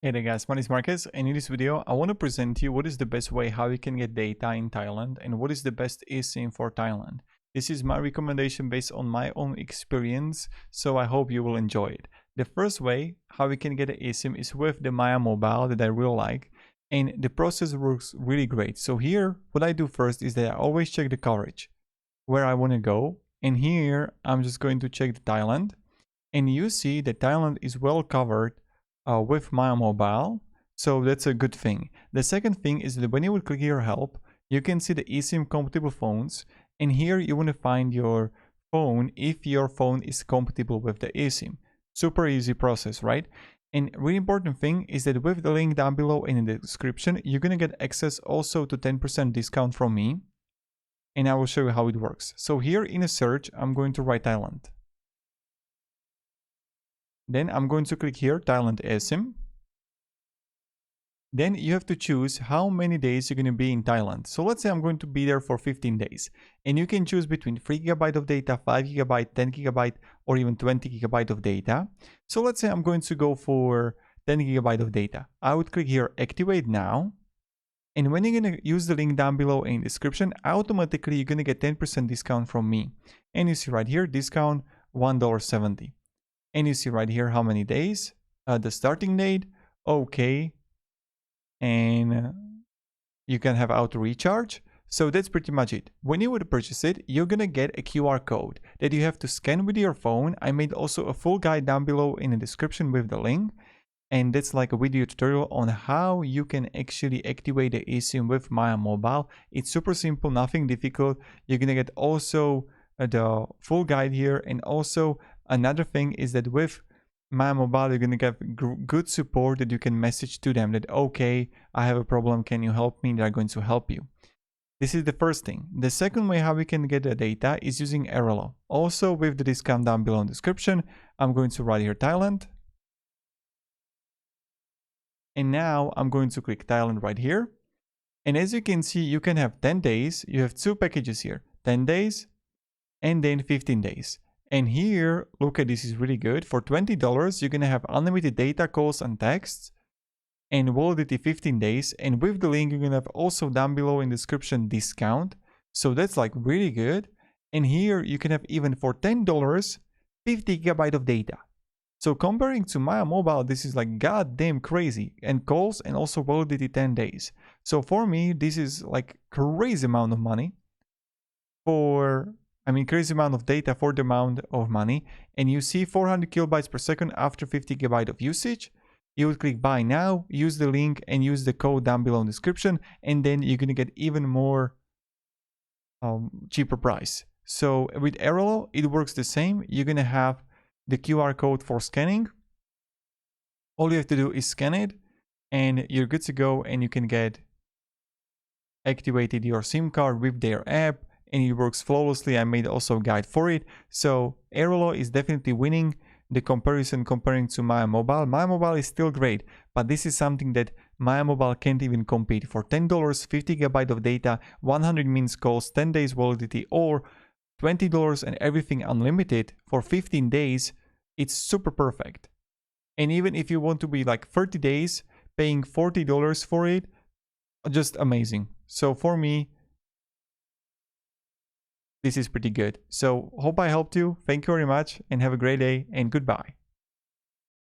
Hey there guys, my name is Marcus, and in this video I want to present to you what is the best way how you can get data in Thailand and what is the best eSIM for Thailand. This is my recommendation based on my own experience, so I hope you will enjoy it. The first way how we can get an eSIM is with the Maya Mobile that I really like, and the process works really great. So here what I do first is that I always check the coverage where I want to go, and here I'm just going to check the Thailand, and you see that Thailand is well covered with Maya Mobile, so that's a good thing. The second thing is that when you would click here help, you can see the eSIM compatible phones, and here you want to find your phone if your phone is compatible with the eSIM. Super easy process, right? And really important thing is that with the link down below and in the description, you're gonna get access also to 10% discount from me, and I will show you how it works. So here in a search, I'm going to write Thailand. Then I'm going to click here, Thailand eSIM. Then you have to choose how many days you're going to be in Thailand. So let's say I'm going to be there for 15 days. And you can choose between 3 GB of data, 5 GB, 10 GB, or even 20 GB of data. So let's say I'm going to go for 10 GB of data. I would click here, activate now. And when you're going to use the link down below in the description, automatically you're going to get 10% discount from me. And you see right here, discount $1.70. And you see right here how many days, the starting date, okay, and you can have auto recharge. So that's pretty much it. When you would purchase it, you're gonna get a QR code that you have to scan with your phone. I made also a full guide down below in the description with the link, and that's like a video tutorial on how you can actually activate the eSIM with Maya Mobile. It's super simple, nothing difficult. You're gonna get also the full guide here, and also another thing is that with Maya Mobile, you're going to get good support that you can message to them that, okay, I have a problem, can you help me? They're going to help you. This is the first thing. The second way how we can get the data is using Airalo. Also with the discount down below in the description, I'm going to write here Thailand. And now I'm going to click Thailand right here. And as you can see, you can have 10 days. You have two packages here, 10 days and then 15 days. And here, look at this, is really good. For $20, you're gonna have unlimited data, calls, and texts, and validity 15 days. And with the link, you're gonna have also down below in the description discount. So that's like really good. And here you can have even for $10, 50 GB of data. So comparing to Maya Mobile, this is like goddamn crazy. And calls and also validity 10 days. So for me, this is like crazy amount of money crazy amount of data for the amount of money. And you see 400 kilobytes per second after 50 GB of usage. You would click buy now, use the link and use the code down below in the description, and then you're going to get even more cheaper price. So with Airalo, it works the same. You're going to have the QR code for scanning. All you have to do is scan it and you're good to go, and you can get activated your SIM card with their app, and it works flawlessly. I made also a guide for it. So Airalo is definitely winning the comparison comparing to Maya Mobile. Maya Mobile is still great, but this is something that Maya Mobile can't even compete. For $10, 50 GB of data, 100 minutes calls, 10 days validity, or $20 and everything unlimited for 15 days, it's super perfect. And even if you want to be like 30 days, paying $40 for it, just amazing. So for me, this is pretty good. So hope I helped you. Thank you very much and have a great day, and goodbye.